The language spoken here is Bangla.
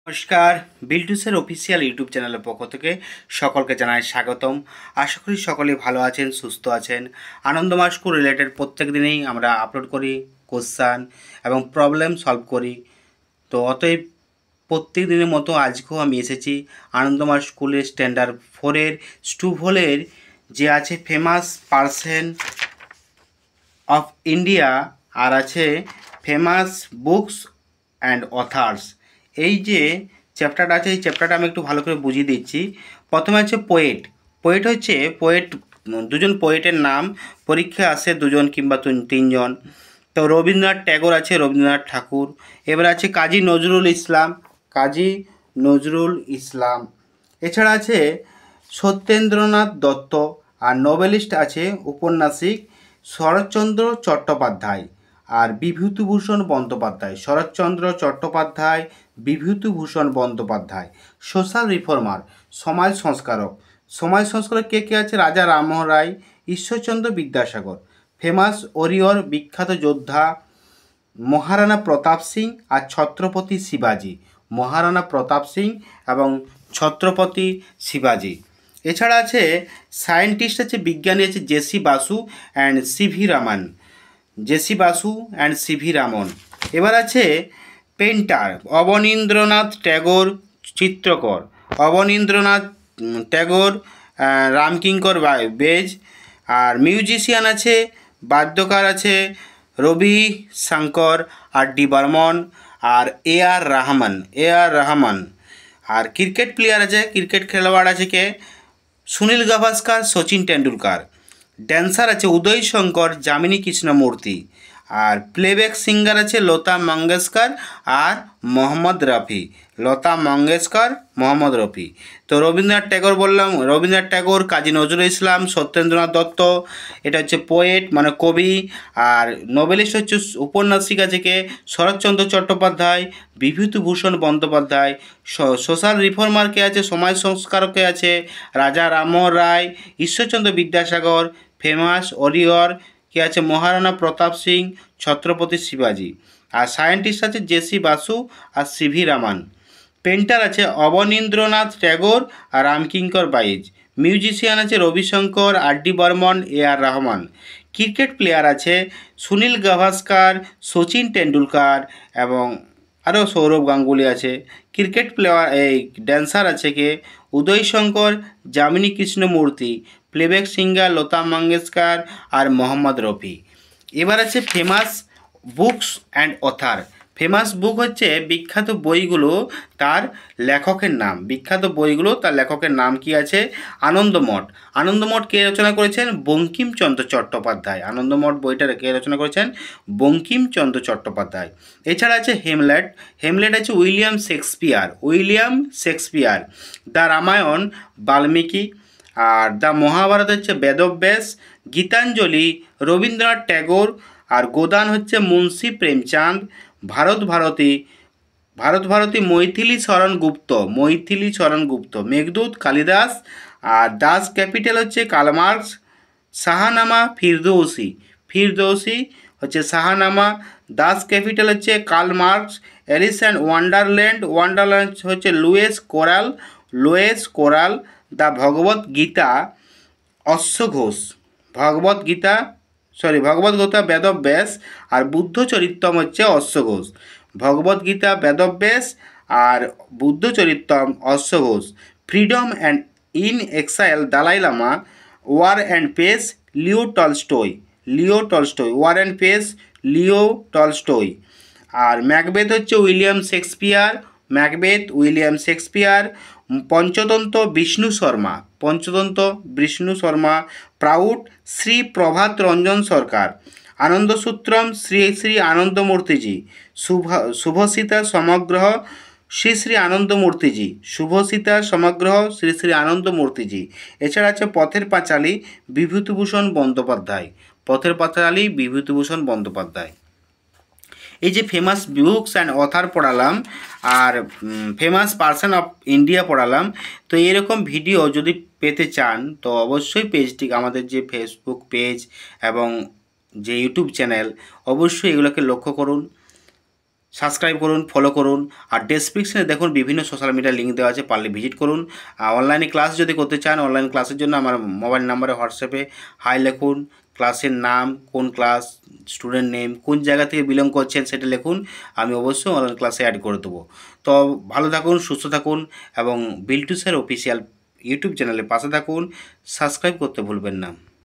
নমস্কার, বিল্টুসের অফিসিয়াল ইউটিউব চ্যানেলের পক্ষ থেকে সকলকে জানাই স্বাগতম। আশা করি সকলেই ভালো আছেন, সুস্থ আছেন। আনন্দময় স্কুল রিলেটেড প্রত্যেক দিনেই আমরা আপলোড করি, কোশ্চান এবং প্রবলেম সলভ করি। তো অতএব প্রত্যেক দিনের মতো আজকেও আমি এসেছি আনন্দময় স্কুলের স্ট্যান্ডার্ড 4-এর স্টুভলের যে আছে ফেমাস পার্সন অফ ইন্ডিয়া আর আছে ফেমাস বুকস অ্যান্ড অথার্স। এই যে চ্যাপ্টারটা আছে এই চ্যাপ্টারটা আমি একটু ভালো করে বুঝিয়ে দিচ্ছি। প্রথমে আছে পোয়েট। পোয়েট দুজন পোয়েটের নাম পরীক্ষায় আসে, দুজন কিংবা তিনজন। তো রবীন্দ্রনাথ ট্যাগর আছে, রবীন্দ্রনাথ ঠাকুর। এবার আছে কাজী নজরুল ইসলাম। এছাড়া আছে সত্যেন্দ্রনাথ দত্ত। আর নোবেলিস্ট আছে উপন্যাসিক শরৎচন্দ্র চট্টোপাধ্যায় আর বিভূতিভূষণ বন্দ্যোপাধ্যায়। সোশ্যাল রিফর্মার, সমাজ সংস্কারক কে কে আছে? রাজা রামমোহন রায়, ঈশ্বরচন্দ্র বিদ্যাসাগর। ফেমাস ওরিয়র, বিখ্যাত যোদ্ধা মহারানা প্রতাপ সিং আর ছত্রপতি শিবাজি। এছাড়া আছে সায়েন্টিস্ট আছে, বিজ্ঞানী আছে J C Basu and C V Raman. এবার আছে পেন্টার, অবনীন্দ্রনাথ ট্যাগর চিত্রকর, রামকিঙ্কর বেজ। আর মিউজিশিয়ান আছে, বাদ্যকার আছে রবি শঙ্কর আর ডি বর্মন আর এ আর রহমান। আর ক্রিকেট প্লেয়ার আছে, ক্রিকেট খেলোয়াড় আছে কে? সুনীল গাভাস্কার, সচিন টেন্ডুলকার। ড্যান্সার আছে উদয় শঙ্কর, যামিনী কৃষ্ণমূর্তি। আর প্লেব্যাক সিঙ্গার আছে লতা মঙ্গেশকর আর মোহাম্মদ রফি। তো রবীন্দ্রনাথ ট্যাগর বললাম, রবীন্দ্রনাথ ট্যাগর, কাজী নজরুল ইসলাম, সত্যেন্দ্রনাথ দত্ত, এটা হচ্ছে পোয়েট মানে কবি। আর নোবেলিস্ট হচ্ছে উপন্যাসিক আছে কে? শরৎচন্দ্র চট্টোপাধ্যায়, বিভূতিভূষণ বন্দ্যোপাধ্যায়। সোশ্যাল রিফর্মার কে আছে? সমাজ সংস্কারক কে আছে? রাজা রামমোহন রায়, ঈশ্বরচন্দ্র বিদ্যাসাগর। ফেমাস ওরিয়র কে আছে? মহারানা প্রতাপ সিং, ছত্রপতি শিবাজি। আর সায়েন্টিস্ট আছে জেসি বাসু আর সিভি রামান। পেন্টার আছে অবনীন্দ্রনাথ ট্যাগর আর রামকিঙ্কর বাইজ। মিউজিশিয়ান আছে রবিশঙ্কর, আর ডি বর্মন, এ আর রহমান। ক্রিকেট প্লেয়ার আছে সুনীল গাভাস্কার, সচিন টেন্ডুলকার এবং আরও সৌরভ গাঙ্গুলি আছে। ড্যান্সার আছে কে? উদয় শঙ্কর, যামিনী কৃষ্ণমূর্তি। প্লেব্যাক সিঙ্গার লতা মঙ্গেশকর আর মোহাম্মদ রফি। এবার আছে famous books and other. Famous বুক হচ্ছে বিখ্যাত বইগুলো তার লেখকের নাম কি আছে? আনন্দমঠ কে রচনা করেছেন? বঙ্কিমচন্দ্র চট্টোপাধ্যায়। আনন্দমঠ বইটা কে রচনা করেছেন? বঙ্কিমচন্দ্র চট্টোপাধ্যায়। এছাড়া আছে হেমলেট আছে William Shakespeare. The Ramayana Valmiki. আর দ্য মহাভারত হচ্ছে বেদব্যাস। গীতাঞ্জলি রবীন্দ্রনাথ ট্যাগর। আর গোদান হচ্ছে মুন্সি প্রেমচাঁদ। ভারত ভারতী মৈথিলী শরণ গুপ্ত। মেঘদূত কালিদাস। আর দাস ক্যাপিটাল হচ্ছে কার্ল মার্কস। শাহনামা ফিরদৌসি হচ্ছে শাহনামা। দাস ক্যাপিটাল হচ্ছে Karl Marx. Alice and Wonderland হচ্ছে Lewis Carroll. The Bhagavad Gita Vedvyas. আর বুদ্ধ চরিত্রম হচ্ছে অশ্বঘোষ। ভগবদ্গীতা বেদব্যাস আর বুদ্ধ চরিত্রম অশ্বঘোষ। Freedom and in exile Dalai Lama. War and peace Leo Tolstoy. আর ম্যাকবেথ হচ্ছে William Shakespeare. Panchatantra Vishnu Sharma. Prout Shri Prabhat Ranjan Sarkar. Anandasutram Shri Shri আনন্দমূর্তিজি। Subhashita Samgraha Shri Shri Anandamurtiji. এছাড়া আছে পথের পাঁচালী বিভূতিভূষণ বন্দ্যোপাধ্যায়। এই যে ফেমাস বুকস অ্যান্ড অথার পড়ালাম আর ফেমাস পার্সন অফ ইন্ডিয়া পড়ালাম, তো এরকম ভিডিও যদি পেতে চান তো অবশ্যই আমাদের যে ফেসবুক পেজ এবং যে ইউটিউব চ্যানেল অবশ্যই এগুলোকে লক্ষ্য করুন। সাবস্ক্রাইব করুন, ফলো করুন। আর ডেসক্রিপশনে দেখুন বিভিন্ন সোশ্যাল মিডিয়ার লিঙ্ক দেওয়া আছে, পারলে ভিজিট করুন। অনলাইনে ক্লাস যদি করতে চান, অনলাইন ক্লাসের জন্য আমার মোবাইল নাম্বারে হোয়াটসঅ্যাপে হাই লিখুন, ক্লাসের নাম, কোন ক্লাস, স্টুডেন্ট নেম, কোন জায়গা থেকে বিলং করছেন সেটা লিখুন। আমি অবশ্যই অনলাইন ক্লাসে অ্যাড করে দেবো। তো ভালো থাকুন, সুস্থ থাকুন এবং বিল্টু স্যার অফিসিয়াল ইউটিউব চ্যানেলে পাশে থাকুন। সাবস্ক্রাইব করতে ভুলবেন না।